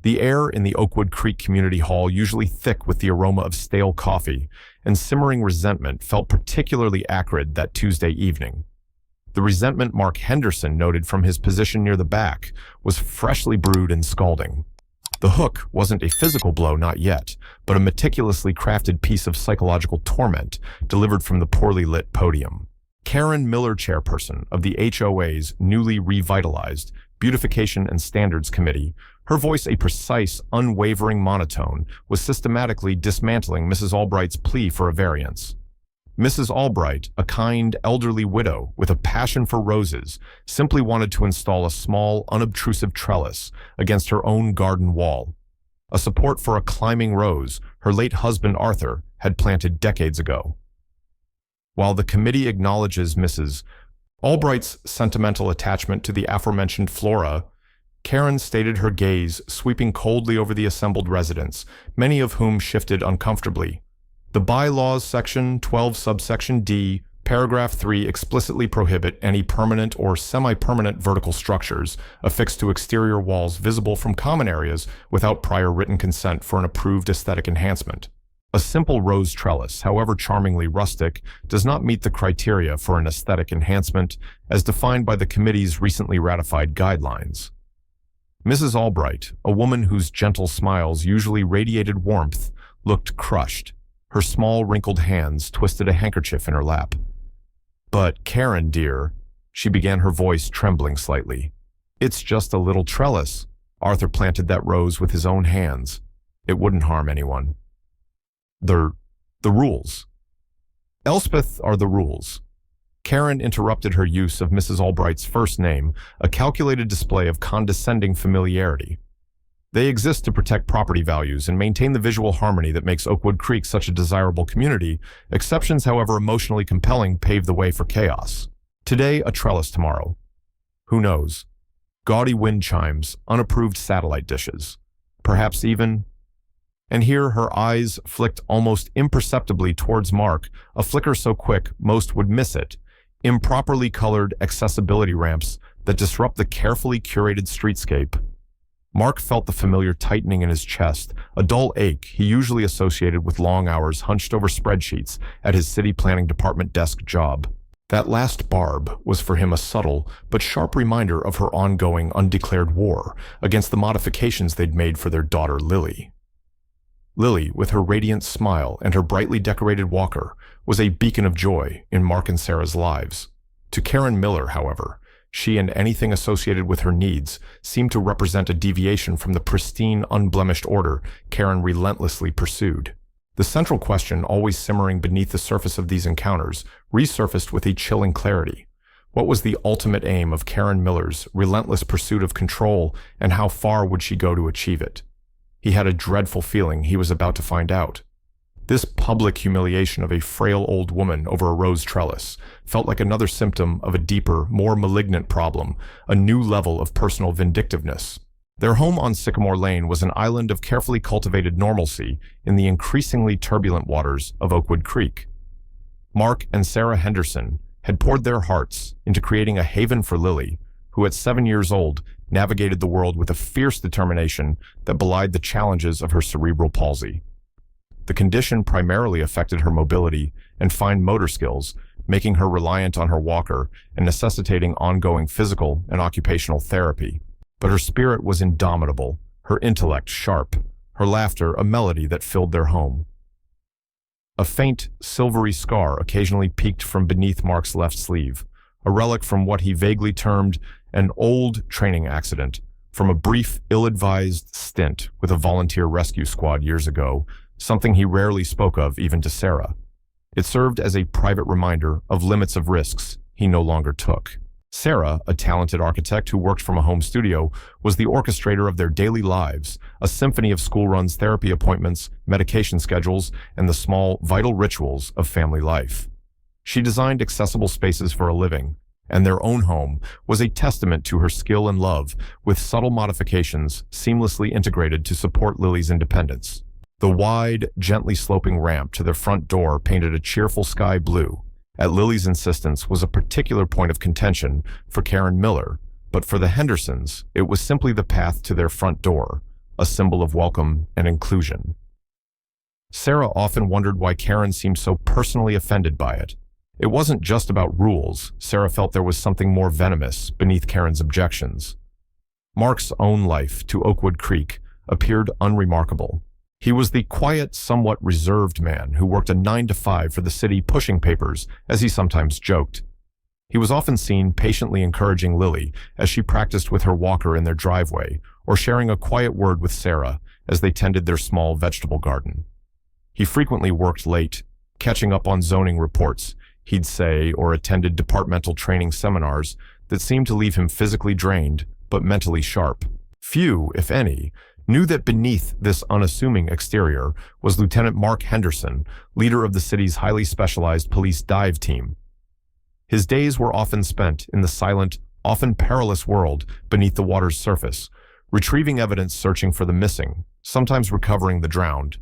The air in the Oakwood Creek Community Hall, usually thick with the aroma of stale coffee and simmering resentment, felt particularly acrid that Tuesday evening. The resentment Mark Henderson noted from his position near the back was freshly brewed and scalding. The hook wasn't a physical blow, not yet, but a meticulously crafted piece of psychological torment delivered from the poorly lit podium. Karen Miller, chairperson of the HOA's newly revitalized Beautification and Standards Committee, her voice a precise, unwavering monotone, was systematically dismantling Mrs. Albright's plea for a variance. Mrs. Albright, a kind, elderly widow with a passion for roses, simply wanted to install a small, unobtrusive trellis against her own garden wall, a support for a climbing rose her late husband Arthur had planted decades ago. While the committee acknowledges Mrs. Albright's sentimental attachment to the aforementioned flora, Karen stated her gaze sweeping coldly over the assembled residents, many of whom shifted uncomfortably. The bylaws section 12 subsection D, paragraph 3 explicitly prohibit any permanent or semi-permanent vertical structures affixed to exterior walls visible from common areas without prior written consent for an approved aesthetic enhancement. A simple rose trellis, however charmingly rustic, does not meet the criteria for an aesthetic enhancement as defined by the committee's recently ratified guidelines. Mrs. Albright, a woman whose gentle smiles usually radiated warmth, looked crushed. Her small, wrinkled hands twisted a handkerchief in her lap. "But, Karen, dear," she began, her voice trembling slightly. "It's just a little trellis. Arthur planted that rose with his own hands. It wouldn't harm anyone." The rules. Elspeth are the rules. Karen interrupted her use of Mrs. Albright's first name, a calculated display of condescending familiarity. They exist to protect property values and maintain the visual harmony that makes Oakwood Creek such a desirable community. Exceptions, however emotionally compelling, pave the way for chaos. Today, a trellis; tomorrow, who knows? Gaudy wind chimes, unapproved satellite dishes. Perhaps even... And here her eyes flicked almost imperceptibly towards Mark, a flicker so quick most would miss it. Improperly colored accessibility ramps that disrupt the carefully curated streetscape. Mark felt the familiar tightening in his chest, a dull ache he usually associated with long hours hunched over spreadsheets at his city planning department desk job. That last barb was for him a subtle but sharp reminder of her ongoing undeclared war against the modifications they'd made for their daughter Lily. Lily, with her radiant smile and her brightly decorated walker, was a beacon of joy in Mark and Sarah's lives. To Karen Miller, however, she and anything associated with her needs seemed to represent a deviation from the pristine, unblemished order Karen relentlessly pursued. The central question, always simmering beneath the surface of these encounters, resurfaced with a chilling clarity. What was the ultimate aim of Karen Miller's relentless pursuit of control, and how far would she go to achieve it? He had a dreadful feeling he was about to find out. This public humiliation of a frail old woman over a rose trellis felt like another symptom of a deeper, more malignant problem, a new level of personal vindictiveness. Their home on Sycamore Lane was an island of carefully cultivated normalcy in the increasingly turbulent waters of Oakwood Creek. Mark and Sarah Henderson had poured their hearts into creating a haven for Lily, who at 7 years old navigated the world with a fierce determination that belied the challenges of her cerebral palsy. The condition primarily affected her mobility and fine motor skills, making her reliant on her walker and necessitating ongoing physical and occupational therapy. But her spirit was indomitable, her intellect sharp, her laughter a melody that filled their home. A faint, silvery scar occasionally peeked from beneath Mark's left sleeve, a relic from what he vaguely termed an old training accident, from a brief, ill-advised stint with a volunteer rescue squad years ago, something he rarely spoke of even to Sarah. It served as a private reminder of limits of risks he no longer took. Sarah, a talented architect who worked from a home studio, was the orchestrator of their daily lives, a symphony of school runs, therapy appointments, medication schedules, and the small, vital rituals of family life. She designed accessible spaces for a living, and their own home was a testament to her skill and love, with subtle modifications seamlessly integrated to support Lily's independence. The wide, gently sloping ramp to their front door, painted a cheerful sky blue, at Lily's insistence, was a particular point of contention for Karen Miller, but for the Hendersons, it was simply the path to their front door, a symbol of welcome and inclusion. Sarah often wondered why Karen seemed so personally offended by it. It wasn't just about rules. Sarah felt there was something more venomous beneath Karen's objections. Mark's own life to Oakwood Creek appeared unremarkable. He was the quiet, somewhat reserved man who worked a 9-to-5 for the city pushing papers, as he sometimes joked. He was often seen patiently encouraging Lily as she practiced with her walker in their driveway, or sharing a quiet word with Sarah as they tended their small vegetable garden. He frequently worked late, catching up on zoning reports, he'd say, or attended departmental training seminars that seemed to leave him physically drained but mentally sharp. Few, if any, knew that beneath this unassuming exterior was Lieutenant Mark Henderson, leader of the city's highly specialized police dive team. His days were often spent in the silent, often perilous world beneath the water's surface, retrieving evidence, searching for the missing, sometimes recovering the drowned.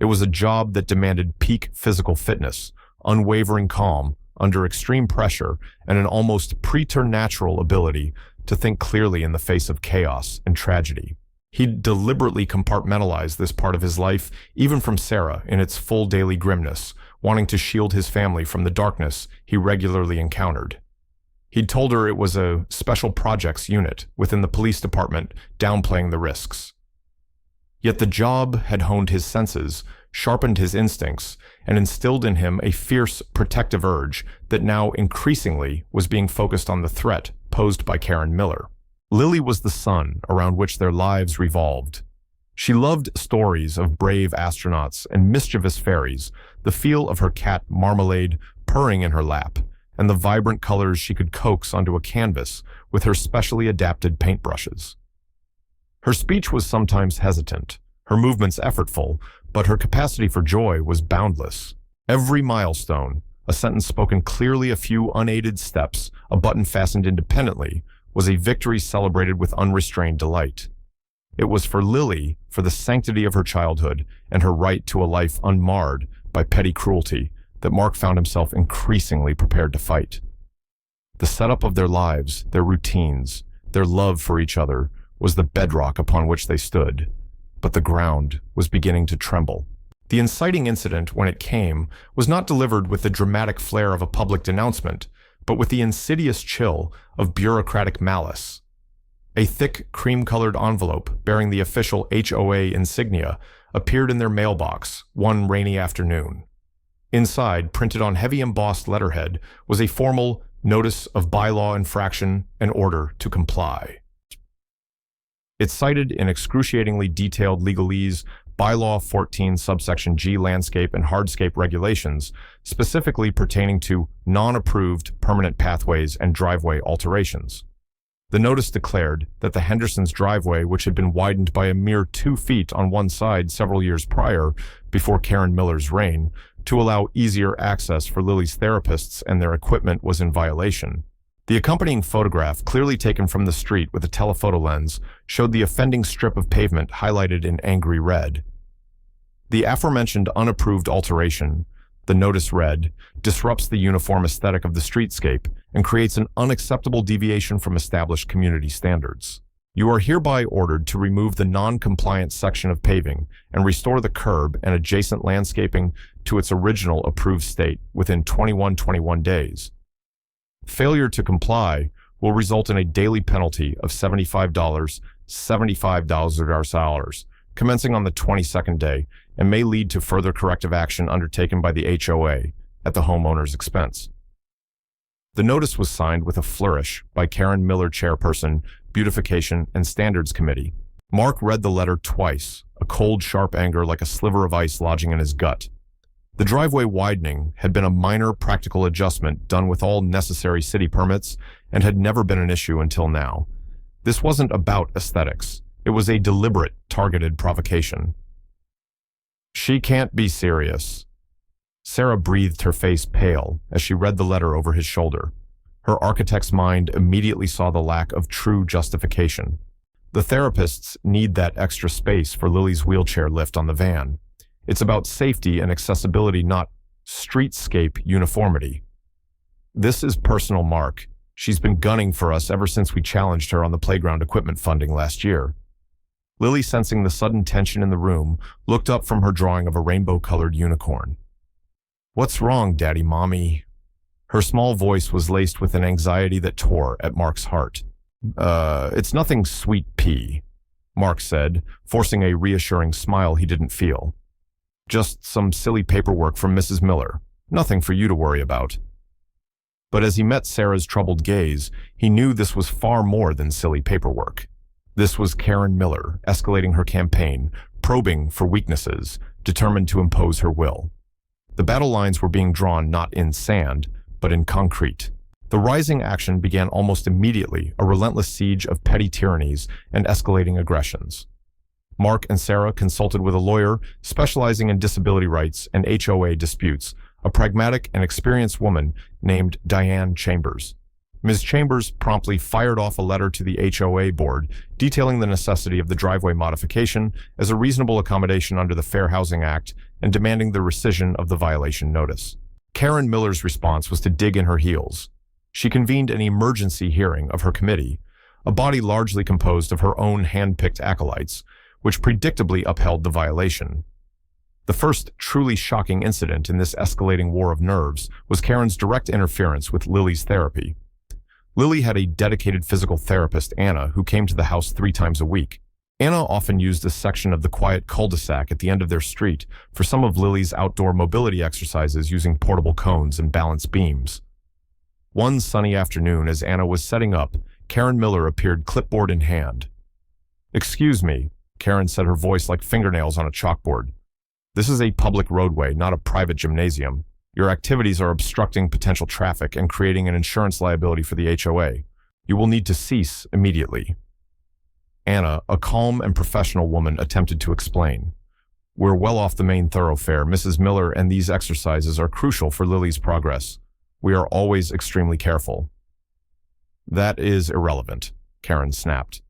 It was a job that demanded peak physical fitness, unwavering calm under extreme pressure, and an almost preternatural ability to think clearly in the face of chaos and tragedy. He'd deliberately compartmentalized this part of his life, even from Sarah, in its full daily grimness, wanting to shield his family from the darkness he regularly encountered. He'd told her it was a special projects unit within the police department, downplaying the risks. Yet the job had honed his senses, sharpened his instincts, and instilled in him a fierce, protective urge that now increasingly was being focused on the threat posed by Karen Miller. Lily was the sun around which their lives revolved. She loved stories of brave astronauts and mischievous fairies, the feel of her cat Marmalade purring in her lap, and the vibrant colors she could coax onto a canvas with her specially adapted paintbrushes. Her speech was sometimes hesitant, her movements effortful, but her capacity for joy was boundless. Every milestone, a sentence spoken clearly, a few unaided steps, a button fastened independently, was a victory celebrated with unrestrained delight. It was for Lily, for the sanctity of her childhood and her right to a life unmarred by petty cruelty, that Mark found himself increasingly prepared to fight. The setup of their lives, their routines, their love for each other was the bedrock upon which they stood, but the ground was beginning to tremble. The inciting incident, when it came, was not delivered with the dramatic flair of a public denouncement, but with the insidious chill of bureaucratic malice. A thick, cream-colored envelope bearing the official HOA insignia appeared in their mailbox one rainy afternoon. Inside, printed on heavy embossed letterhead, was a formal notice of bylaw infraction and order to comply. It cited in excruciatingly detailed legalese Bylaw 14 subsection G landscape and hardscape regulations, specifically pertaining to non-approved permanent pathways and driveway alterations. The notice declared that the Hendersons' driveway, which had been widened by a mere 2 feet on one side several years prior, before Karen Miller's reign, to allow easier access for Lily's therapists and their equipment, was in violation. The accompanying photograph, clearly taken from the street with a telephoto lens, showed the offending strip of pavement highlighted in angry red. The aforementioned unapproved alteration, the notice read, disrupts the uniform aesthetic of the streetscape and creates an unacceptable deviation from established community standards. You are hereby ordered to remove the non-compliant section of paving and restore the curb and adjacent landscaping to its original approved state within 21 days. Failure to comply will result in a daily penalty of $75, commencing on the 22nd day, and may lead to further corrective action undertaken by the HOA at the homeowner's expense. The notice was signed with a flourish by Karen Miller, chairperson, Beautification and Standards Committee. Mark read the letter twice, a cold, sharp anger like a sliver of ice lodging in his gut. The driveway widening had been a minor practical adjustment done with all necessary city permits and had never been an issue until now. This wasn't about aesthetics. It was a deliberate, targeted provocation. She can't be serious. Sarah breathed, her face pale, as she read the letter over his shoulder. Her architect's mind immediately saw the lack of true justification. The therapists need that extra space for Lily's wheelchair lift on the van. It's about safety and accessibility, not streetscape uniformity. This is personal, Mark. She's been gunning for us ever since we challenged her on the playground equipment funding last year. Lily, sensing the sudden tension in the room, looked up from her drawing of a rainbow-colored unicorn. "What's wrong, Daddy Mommy?" Her small voice was laced with an anxiety that tore at Mark's heart. It's nothing, sweet pea," Mark said, forcing a reassuring smile he didn't feel. "Just some silly paperwork from Mrs. Miller. Nothing for you to worry about." But as he met Sarah's troubled gaze, he knew this was far more than silly paperwork. This was Karen Miller, escalating her campaign, probing for weaknesses, determined to impose her will. The battle lines were being drawn not in sand, but in concrete. The rising action began almost immediately, a relentless siege of petty tyrannies and escalating aggressions. Mark and Sarah consulted with a lawyer specializing in disability rights and HOA disputes, a pragmatic and experienced woman named Diane Chambers. Ms. Chambers promptly fired off a letter to the HOA board detailing the necessity of the driveway modification as a reasonable accommodation under the Fair Housing Act and demanding the rescission of the violation notice. Karen Miller's response was to dig in her heels. She convened an emergency hearing of her committee, a body largely composed of her own hand-picked acolytes, which predictably upheld the violation. The first truly shocking incident in this escalating war of nerves was Karen's direct interference with Lily's therapy. Lily had a dedicated physical therapist, Anna, who came to the house 3 times a week. Anna often used a section of the quiet cul-de-sac at the end of their street for some of Lily's outdoor mobility exercises using portable cones and balance beams. One sunny afternoon, as Anna was setting up, Karen Miller appeared, clipboard in hand. "Excuse me," Karen said, her voice like fingernails on a chalkboard. "This is a public roadway, not a private gymnasium. Your activities are obstructing potential traffic and creating an insurance liability for the HOA. You will need to cease immediately." Anna, a calm and professional woman, attempted to explain. "We're well off the main thoroughfare, Mrs. Miller, and these exercises are crucial for Lily's progress. We are always extremely careful." "That is irrelevant," Karen snapped.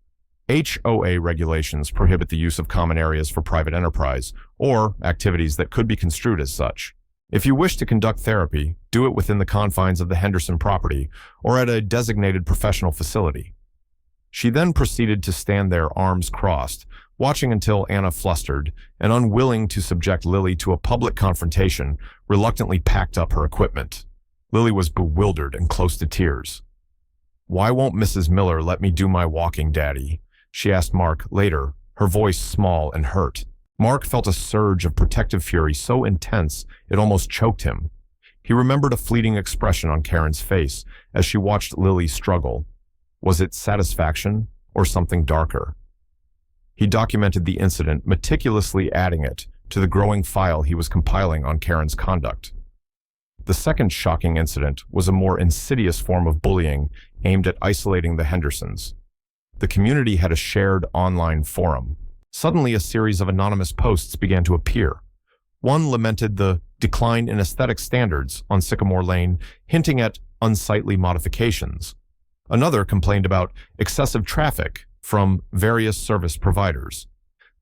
HOA regulations prohibit the use of common areas for private enterprise or activities that could be construed as such. If you wish to conduct therapy, do it within the confines of the Henderson property or at a designated professional facility. She then proceeded to stand there, arms crossed, watching until Anna, flustered and unwilling to subject Lily to a public confrontation, reluctantly packed up her equipment. Lily was bewildered and close to tears. "Why won't Mrs. Miller let me do my walking, Daddy?" she asked Mark later, her voice small and hurt. Mark felt a surge of protective fury so intense it almost choked him. He remembered a fleeting expression on Karen's face as she watched Lily struggle. Was it satisfaction or something darker? He documented the incident, meticulously adding it to the growing file he was compiling on Karen's conduct. The second shocking incident was a more insidious form of bullying aimed at isolating the Hendersons. The community had a shared online forum. Suddenly, a series of anonymous posts began to appear. One lamented the decline in aesthetic standards on Sycamore Lane, hinting at unsightly modifications. Another complained about excessive traffic from various service providers.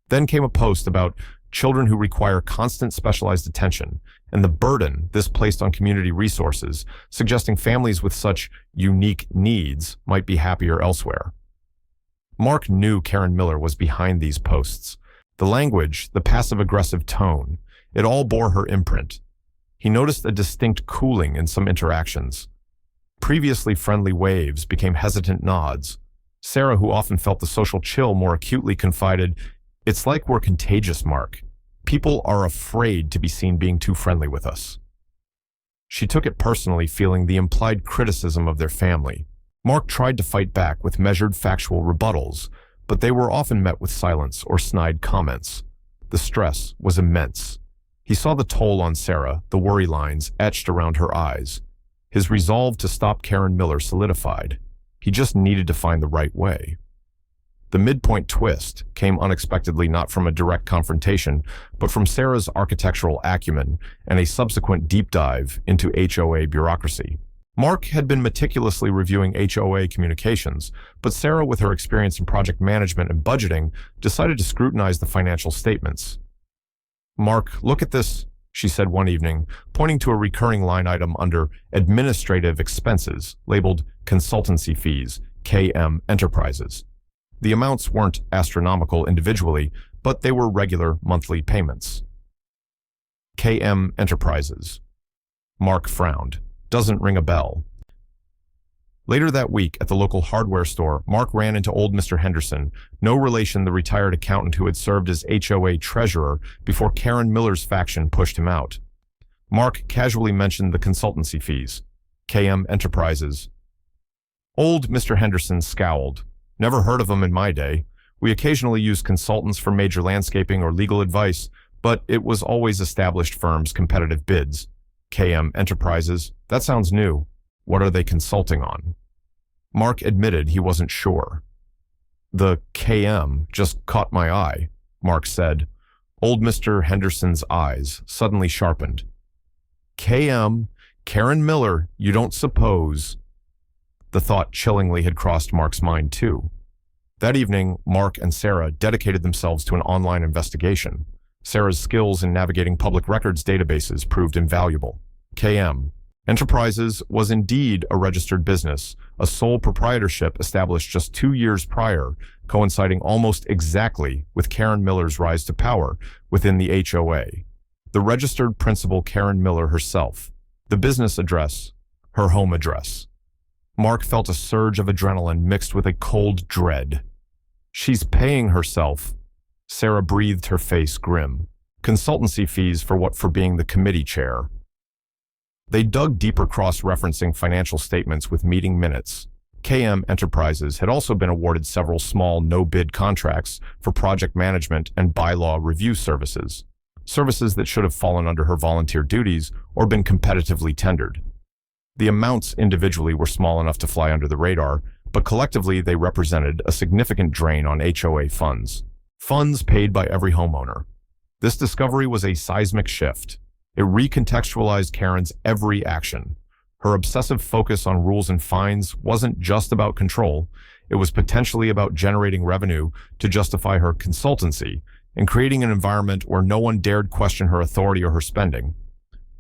Then came a post about children who require constant specialized attention and the burden this placed on community resources, suggesting families with such unique needs might be happier elsewhere. Mark knew Karen Miller was behind these posts. The language, the passive-aggressive tone, it all bore her imprint. He noticed a distinct cooling in some interactions. Previously friendly waves became hesitant nods. Sarah, who often felt the social chill more acutely, confided, "It's like we're contagious, Mark. People are afraid to be seen being too friendly with us." She took it personally, feeling the implied criticism of their family. Mark tried to fight back with measured factual rebuttals, but they were often met with silence or snide comments. The stress was immense. He saw the toll on Sarah, the worry lines etched around her eyes. His resolve to stop Karen Miller solidified. He just needed to find the right way. The midpoint twist came unexpectedly, not from a direct confrontation, but from Sarah's architectural acumen and a subsequent deep dive into HOA bureaucracy. Mark had been meticulously reviewing HOA communications, but Sarah, with her experience in project management and budgeting, decided to scrutinize the financial statements. "Mark, look at this," she said one evening, pointing to a recurring line item under administrative expenses, labeled consultancy fees, KM Enterprises. The amounts weren't astronomical individually, but they were regular monthly payments. KM Enterprises. Mark frowned. Doesn't ring a bell. Later that week, at the local hardware store, Mark ran into old Mr. Henderson, no relation the retired accountant who had served as HOA treasurer before Karen Miller's faction pushed him out. Mark casually mentioned the consultancy fees. KM Enterprises. Old Mr. Henderson scowled. Never heard of them in my day. We occasionally used consultants for major landscaping or legal advice, but it was always established firms' competitive bids. KM Enterprises. That sounds new. What are they consulting on? Mark admitted he wasn't sure. The KM just caught my eye, Mark said. Old Mr. Henderson's eyes suddenly sharpened. KM, Karen Miller, you don't suppose. The thought chillingly had crossed Mark's mind too. That evening, Mark and Sarah dedicated themselves to an online investigation. Sarah's skills in navigating public records databases proved invaluable. KM Enterprises was indeed a registered business, a sole proprietorship established just 2 years prior, coinciding almost exactly with Karen Miller's rise to power within the HOA. The registered principal Karen Miller herself, the business address, her home address. Mark felt a surge of adrenaline mixed with a cold dread. She's paying herself. Sarah breathed, her face grim. Consultancy fees for what? For being the committee chair. They dug deeper, cross-referencing financial statements with meeting minutes. KM Enterprises had also been awarded several small no-bid contracts for project management and bylaw review services that should have fallen under her volunteer duties or been competitively tendered. The amounts individually were small enough to fly under the radar, but collectively they represented a significant drain on HOA funds. Funds paid by every homeowner. This discovery was a seismic shift. It recontextualized Karen's every action. Her obsessive focus on rules and fines wasn't just about control. It was potentially about generating revenue to justify her consultancy and creating an environment where no one dared question her authority or her spending.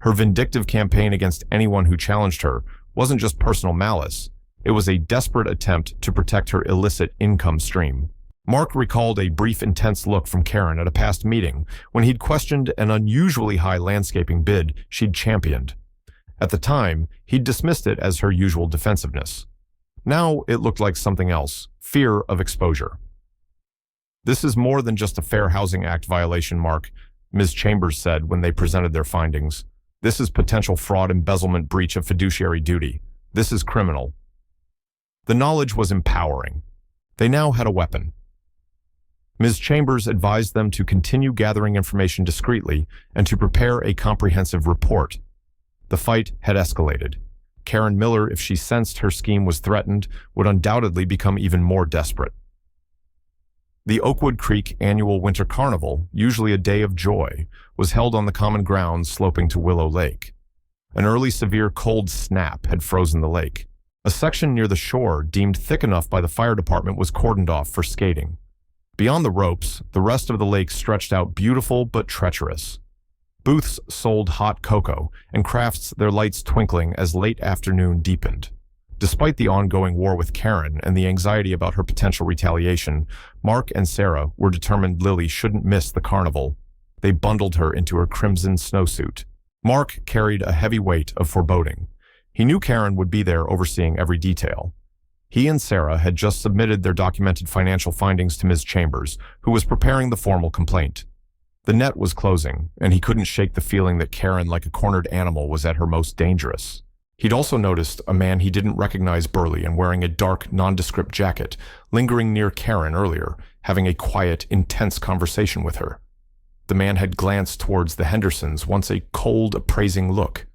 Her vindictive campaign against anyone who challenged her wasn't just personal malice. It was a desperate attempt to protect her illicit income stream. Mark recalled a brief, intense look from Karen at a past meeting when he'd questioned an unusually high landscaping bid she'd championed. At the time, he'd dismissed it as her usual defensiveness. Now it looked like something else, fear of exposure. This is more than just a Fair Housing Act violation, Mark, Ms. Chambers said when they presented their findings. This is potential fraud, embezzlement, breach of fiduciary duty. This is criminal. The knowledge was empowering. They now had a weapon. Ms. Chambers advised them to continue gathering information discreetly and to prepare a comprehensive report. The fight had escalated. Karen Miller, if she sensed her scheme was threatened, would undoubtedly become even more desperate. The Oakwood Creek annual Winter Carnival, usually a day of joy, was held on the common grounds sloping to Willow Lake. An early severe cold snap had frozen the lake. A section near the shore, deemed thick enough by the fire department, was cordoned off for skating. Beyond the ropes, the rest of the lake stretched out, beautiful but treacherous. Booths sold hot cocoa and crafts, their lights twinkling as late afternoon deepened. Despite the ongoing war with Karen and the anxiety about her potential retaliation, Mark and Sarah were determined Lily shouldn't miss the carnival. They bundled her into her crimson snowsuit. Mark carried a heavy weight of foreboding. He knew Karen would be there overseeing every detail. He and Sarah had just submitted their documented financial findings to Ms. Chambers, who was preparing the formal complaint. The net was closing, and he couldn't shake the feeling that Karen, like a cornered animal, was at her most dangerous. He'd also noticed a man he didn't recognize, burly and wearing a dark, nondescript jacket, lingering near Karen earlier, having a quiet, intense conversation with her. The man had glanced towards the Hendersons, once a cold, appraising look.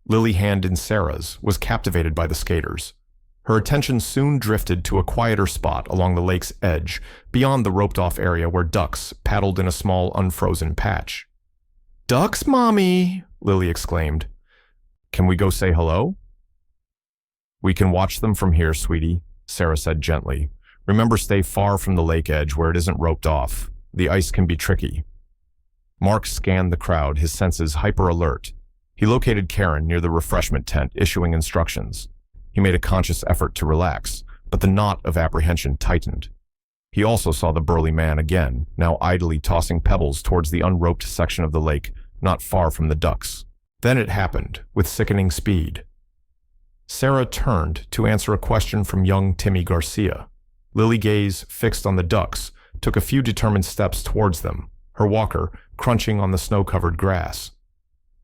Lily, hand in Sarah's, was captivated by the skaters. Her attention soon drifted to a quieter spot along the lake's edge, beyond the roped-off area where ducks paddled in a small, unfrozen patch. "Ducks, Mommy!" Lily exclaimed. "Can we go say hello?" "We can watch them from here, sweetie," Sarah said gently. "Remember, stay far from the lake edge where it isn't roped off. The ice can be tricky." Mark scanned the crowd, his senses hyper-alert. He located Karen near the refreshment tent, issuing instructions. He made a conscious effort to relax, but the knot of apprehension tightened. He also saw the burly man again, now idly tossing pebbles towards the unroped section of the lake, not far from the ducks. Then it happened, with sickening speed. Sarah turned to answer a question from young Timmy Garcia. Lily, gaze fixed on the ducks, took a few determined steps towards them, her walker crunching on the snow-covered grass.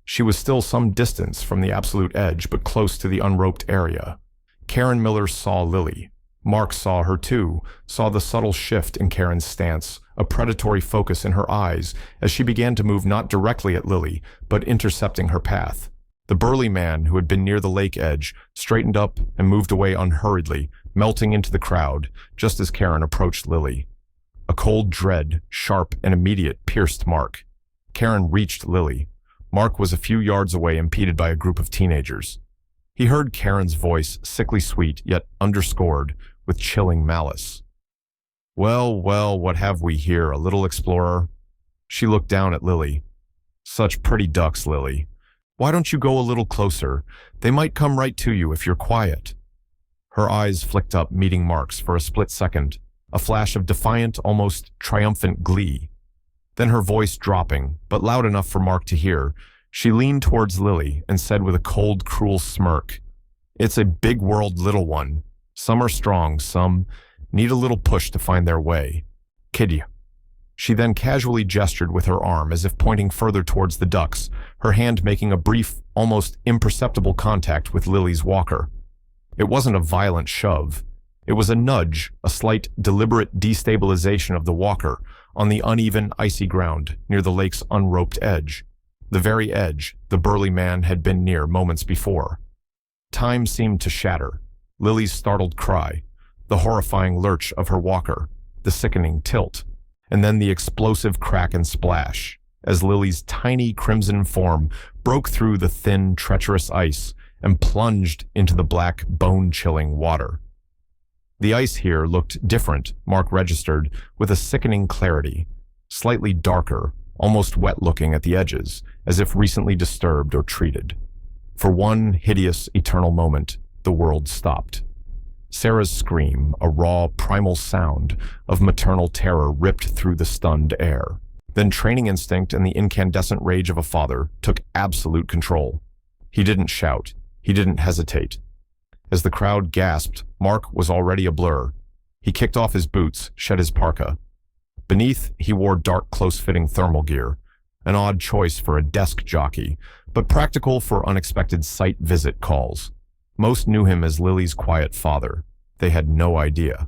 She was still some distance from the absolute edge, but close to the unroped area. Karen Miller saw Lily. Mark saw her too, saw the subtle shift in Karen's stance, a predatory focus in her eyes as she began to move not directly at Lily, but intercepting her path. The burly man, who had been near the lake edge, straightened up and moved away unhurriedly, melting into the crowd, just as Karen approached Lily. A cold dread, sharp and immediate, pierced Mark. Karen reached Lily. Mark was a few yards away, impeded by a group of teenagers. He heard Karen's voice, sickly sweet, yet underscored with chilling malice. "Well, well, what have we here, a little explorer?" She looked down at Lily. "Such pretty ducks, Lily. Why don't you go a little closer? They might come right to you if you're quiet." Her eyes flicked up, meeting Mark's for a split second, a flash of defiant, almost triumphant glee. Then her voice dropping, but loud enough for Mark to hear, she leaned towards Lily and said with a cold, cruel smirk, "It's a big world, little one. Some are strong, some need a little push to find their way. Kid." She then casually gestured with her arm as if pointing further towards the ducks, her hand making a brief, almost imperceptible contact with Lily's walker. It wasn't a violent shove. It was a nudge, a slight, deliberate destabilization of the walker on the uneven, icy ground near the lake's unroped edge. The very edge the burly man had been near moments before. Time seemed to shatter. Lily's startled cry, the horrifying lurch of her walker, the sickening tilt, and then the explosive crack and splash, as Lily's tiny crimson form broke through the thin, treacherous ice and plunged into the black, bone-chilling water. The ice here looked different, Mark registered, with a sickening clarity, slightly darker, almost wet-looking at the edges, as if recently disturbed or treated. For one hideous, eternal moment, the world stopped. Sarah's scream, a raw, primal sound of maternal terror, ripped through the stunned air. Then training instinct and the incandescent rage of a father took absolute control. He didn't shout. He didn't hesitate. As the crowd gasped, Mark was already a blur. He kicked off his boots, shed his parka. Beneath, he wore dark, close-fitting thermal gear, an odd choice for a desk jockey, but practical for unexpected site visit calls. Most knew him as Lily's quiet father. They had no idea.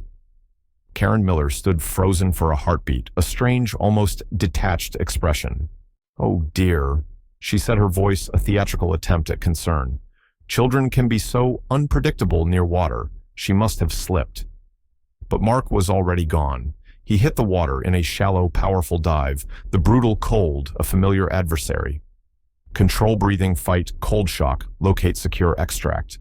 Karen Miller stood frozen for a heartbeat, a strange, almost detached expression. "Oh dear," she said, her voice a theatrical attempt at concern. "Children can be so unpredictable near water. She must have slipped." But Mark was already gone. He hit the water in a shallow, powerful dive, the brutal cold, a familiar adversary. Control breathing, fight, cold shock, locate, secure, extract.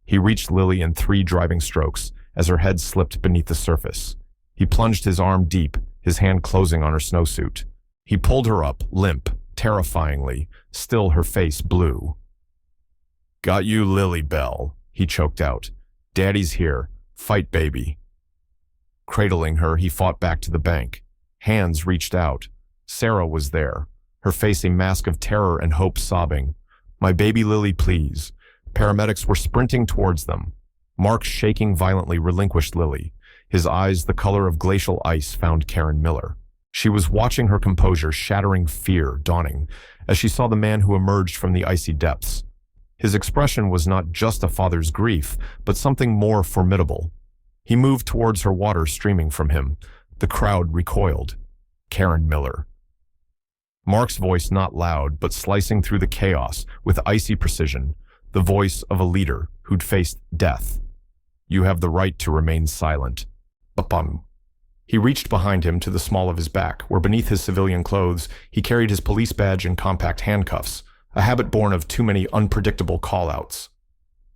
He reached Lily in 3 driving strokes as her head slipped beneath the surface. He plunged his arm deep, his hand closing on her snowsuit. He pulled her up, limp, terrifyingly, still her face blue. "Got you, Lily Bell," he choked out. "Daddy's here. Fight, baby." Cradling her, he fought back to the bank. Hands reached out. Sarah was there, her face a mask of terror and hope, sobbing, "My baby Lily, please." Paramedics were sprinting towards them. Mark, shaking violently, relinquished Lily. His eyes, the color of glacial ice, found Karen Miller. She was watching, her composure shattering, fear dawning, as she saw the man who emerged from the icy depths. His expression was not just a father's grief, but something more formidable. He moved towards her, water streaming from him. The crowd recoiled. Karen Miller. Mark's voice, not loud, but slicing through the chaos with icy precision, the voice of a leader who'd faced death. "You have the right to remain silent." Ba-bum. He reached behind him to the small of his back, where beneath his civilian clothes he carried his police badge and compact handcuffs, a habit born of too many unpredictable call-outs.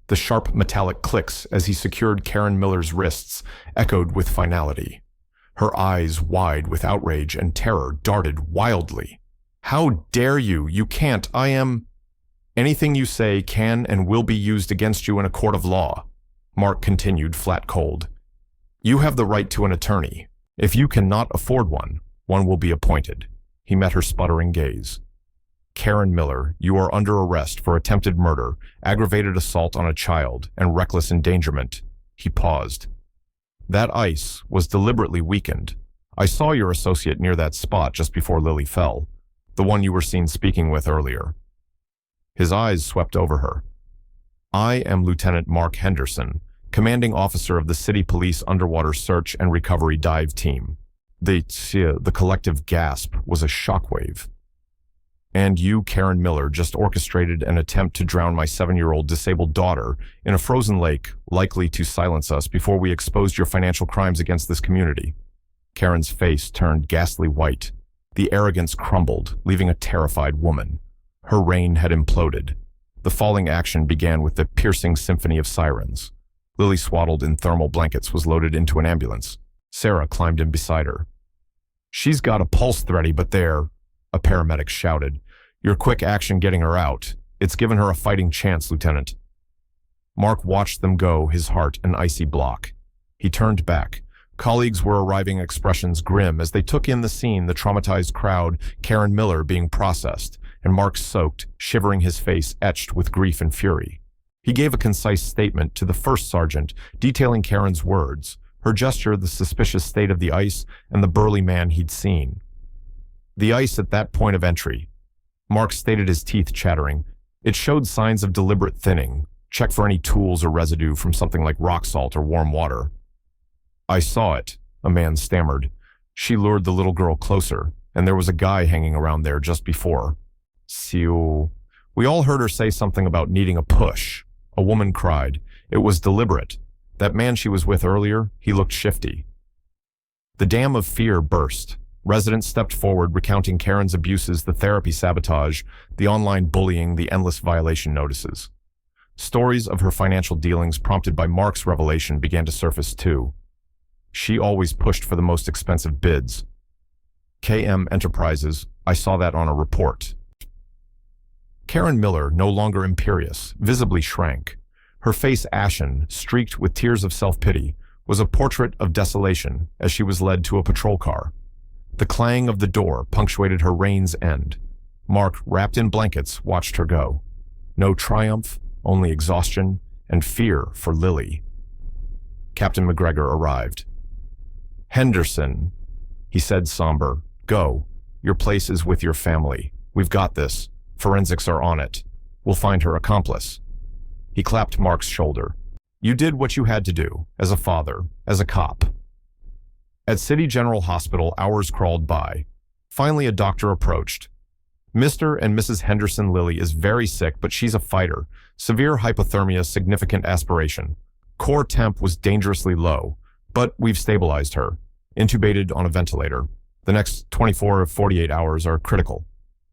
The sharp metallic clicks as he secured Karen Miller's wrists echoed with finality. Her eyes, wide with outrage and terror, darted wildly. "How dare you? You can't. I am—" "Anything you say can and will be used against you in a court of law," Mark continued, flat cold. "You have the right to an attorney. If you cannot afford one, one will be appointed. He met her sputtering gaze. Karen Miller, you are under arrest for attempted murder, aggravated assault on a child, and reckless endangerment. He paused. That ice was deliberately weakened. I saw your associate near that spot just before Lily fell, the one you were seen speaking with earlier. His eyes swept over her. I am Lieutenant Mark Henderson, commanding officer of the City Police Underwater Search and Recovery Dive Team. The collective gasp was a shockwave. And you, Karen Miller, just orchestrated an attempt to drown my 7-year-old disabled daughter in a frozen lake, likely to silence us before we exposed your financial crimes against this community. Karen's face turned ghastly white. The arrogance crumbled, leaving a terrified woman. Her reign had imploded. The falling action began with the piercing symphony of sirens. Lily, swaddled in thermal blankets, was loaded into an ambulance. Sarah climbed in beside her. She's got a pulse thready, but there, a paramedic shouted. Your quick action getting her out. It's given her a fighting chance, Lieutenant. Mark watched them go, his heart an icy block. He turned back. Colleagues were arriving, expressions grim as they took in the scene, the traumatized crowd, Karen Miller being processed, and Mark soaked, shivering, his face etched with grief and fury. He gave a concise statement to the first sergeant, detailing Karen's words, her gesture, the suspicious state of the ice, and the burly man he'd seen. The ice at that point of entry. Mark stated, his teeth chattering. It showed signs of deliberate thinning. Check for any tools or residue from something like rock salt or warm water. I saw it, a man stammered. She lured the little girl closer, and there was a guy hanging around there just before. Siu. We all heard her say something about needing a push. A woman cried. It was deliberate. That man she was with earlier, he looked shifty. The dam of fear burst. Residents stepped forward, recounting Karen's abuses, the therapy sabotage, the online bullying, the endless violation notices. Stories of her financial dealings prompted by Mark's revelation began to surface too. She always pushed for the most expensive bids. KM Enterprises, I saw that on a report. Karen Miller, no longer imperious, visibly shrank. Her face ashen, streaked with tears of self-pity, was a portrait of desolation as she was led to a patrol car. The clang of the door punctuated her reign's end. Mark, wrapped in blankets, watched her go. No triumph, only exhaustion and fear for Lily. Captain McGregor arrived. Henderson, he said somber, go. Your place is with your family. We've got this. Forensics are on it. We'll find her accomplice. He clapped Mark's shoulder. You did what you had to do, as a father, as a cop. At City General Hospital, hours crawled by. Finally, a doctor approached. Mr. and Mrs. Henderson Lily is very sick, but she's a fighter. Severe hypothermia, significant aspiration. Core temp was dangerously low, but we've stabilized her. Intubated on a ventilator. The next 24 or 48 hours are critical.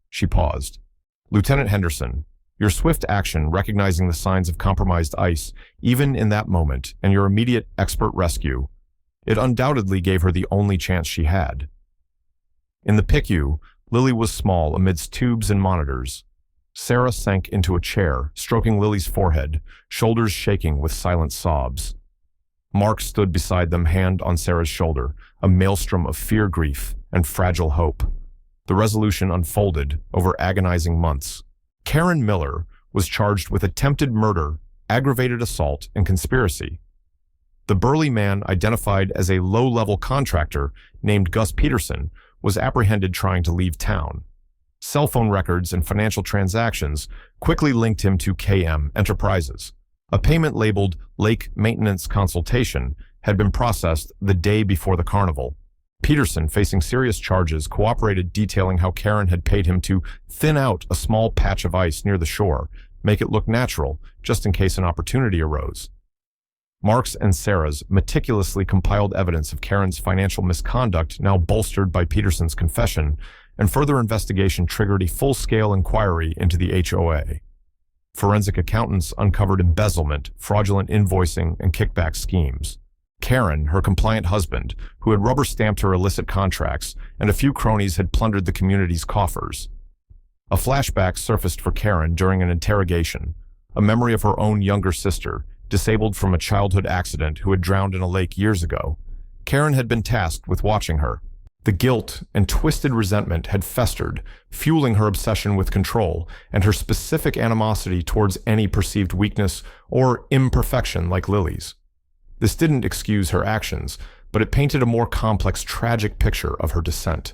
She paused. Lieutenant Henderson, your swift action recognizing the signs of compromised ice, even in that moment, and your immediate expert rescue, it undoubtedly gave her the only chance she had. In the PICU, Lily was small amidst tubes and monitors. Sarah sank into a chair, stroking Lily's forehead, shoulders shaking with silent sobs. Mark stood beside them, hand on Sarah's shoulder, a maelstrom of fear, grief, and fragile hope. The resolution unfolded over agonizing months. Karen Miller was charged with attempted murder, aggravated assault, and conspiracy. The burly man, identified as a low-level contractor named Gus Peterson, was apprehended trying to leave town. Cell phone records and financial transactions quickly linked him to KM Enterprises. A payment labeled Lake Maintenance Consultation had been processed the day before the carnival. Peterson, facing serious charges, cooperated, detailing how Karen had paid him to thin out a small patch of ice near the shore, make it look natural, just in case an opportunity arose. Mark's and Sarah's meticulously compiled evidence of Karen's financial misconduct, now bolstered by Peterson's confession, and further investigation triggered a full-scale inquiry into the HOA. Forensic accountants uncovered embezzlement, fraudulent invoicing, and kickback schemes. Karen, her compliant husband, who had rubber-stamped her illicit contracts, and a few cronies had plundered the community's coffers. A flashback surfaced for Karen during an interrogation, a memory of her own younger sister, disabled from a childhood accident, who had drowned in a lake years ago. Karen had been tasked with watching her. The guilt and twisted resentment had festered, fueling her obsession with control and her specific animosity towards any perceived weakness or imperfection like Lily's. This didn't excuse her actions, but it painted a more complex, tragic picture of her descent.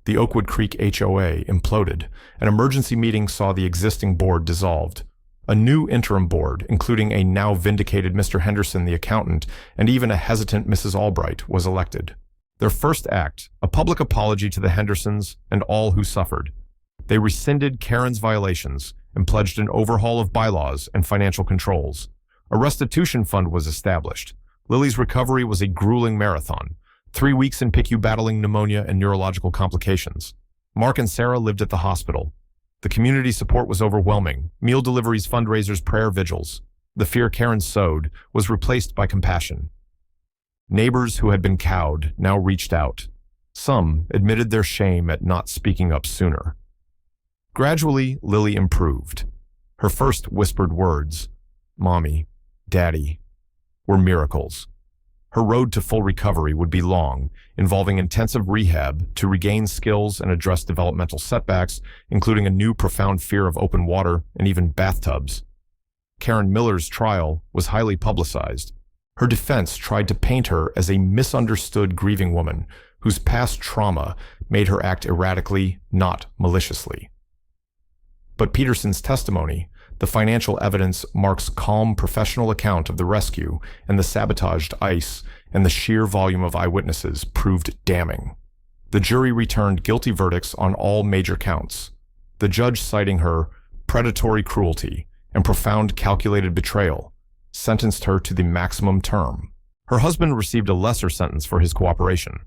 The Oakwood Creek HOA imploded. An emergency meeting saw the existing board dissolved. A new interim board, including a now vindicated Mr. Henderson the accountant and even a hesitant Mrs. Albright, was elected. Their first act, a public apology to the Hendersons and all who suffered. They rescinded Karen's violations and pledged an overhaul of bylaws and financial controls. A restitution fund was established. Lily's recovery was a grueling marathon, 3 weeks in PICU battling pneumonia and neurological complications. Mark and Sarah lived at the hospital. The community support was overwhelming. Meal deliveries, fundraisers, prayer vigils. The fear Karen sowed was replaced by compassion. Neighbors who had been cowed now reached out. Some admitted their shame at not speaking up sooner. Gradually, Lily improved. Her first whispered words, "Mommy, Daddy," were miracles. Her road to full recovery would be long, involving intensive rehab to regain skills and address developmental setbacks, including a new profound fear of open water and even bathtubs. Karen Miller's trial was highly publicized. Her defense tried to paint her as a misunderstood grieving woman whose past trauma made her act erratically, not maliciously. But Peterson's testimony, the financial evidence, Mark's calm professional account of the rescue and the sabotaged ice, and the sheer volume of eyewitnesses proved damning. The jury returned guilty verdicts on all major counts, the judge citing her predatory cruelty and profound calculated betrayal, sentenced her to the maximum term. Her husband received a lesser sentence for his cooperation.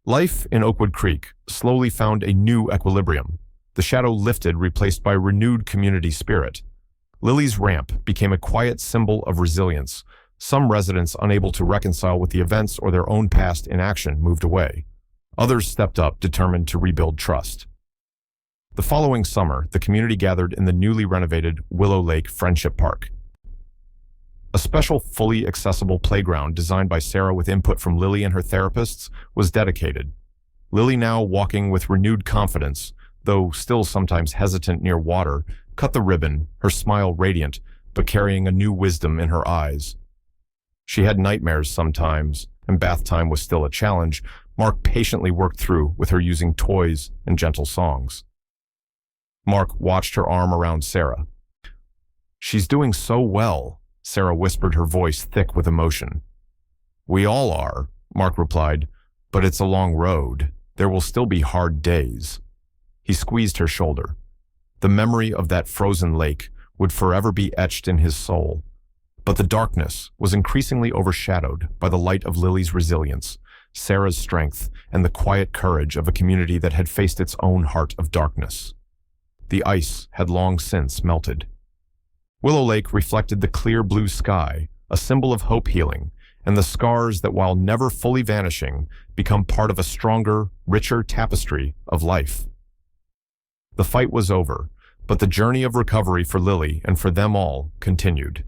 Life in Oakwood Creek slowly found a new equilibrium. The shadow lifted, replaced by renewed community spirit. Lily's ramp became a quiet symbol of resilience. Some residents, unable to reconcile with the events or their own past inaction, moved away. Others stepped up, determined to rebuild trust. The following summer, the community gathered in the newly renovated Willow Lake Friendship Park. A special, fully accessible playground designed by Sarah with input from Lily and her therapists was dedicated. Lily, now walking with renewed confidence, though still sometimes hesitant near water, cut the ribbon, her smile radiant, but carrying a new wisdom in her eyes. She had nightmares sometimes, and bath time was still a challenge. Mark patiently worked through with her using toys and gentle songs. Mark watched her arm around Sarah. "She's doing so well," Sarah whispered, her voice thick with emotion. "We all are," Mark replied, "but it's a long road. There will still be hard days." He squeezed her shoulder. The memory of that frozen lake would forever be etched in his soul. But the darkness was increasingly overshadowed by the light of Lily's resilience, Sarah's strength, and the quiet courage of a community that had faced its own heart of darkness. The ice had long since melted. Willow Lake reflected the clear blue sky, a symbol of hope healing, and the scars that, while never fully vanishing, become part of a stronger, richer tapestry of life. The fight was over, but the journey of recovery for Lily and for them all continued.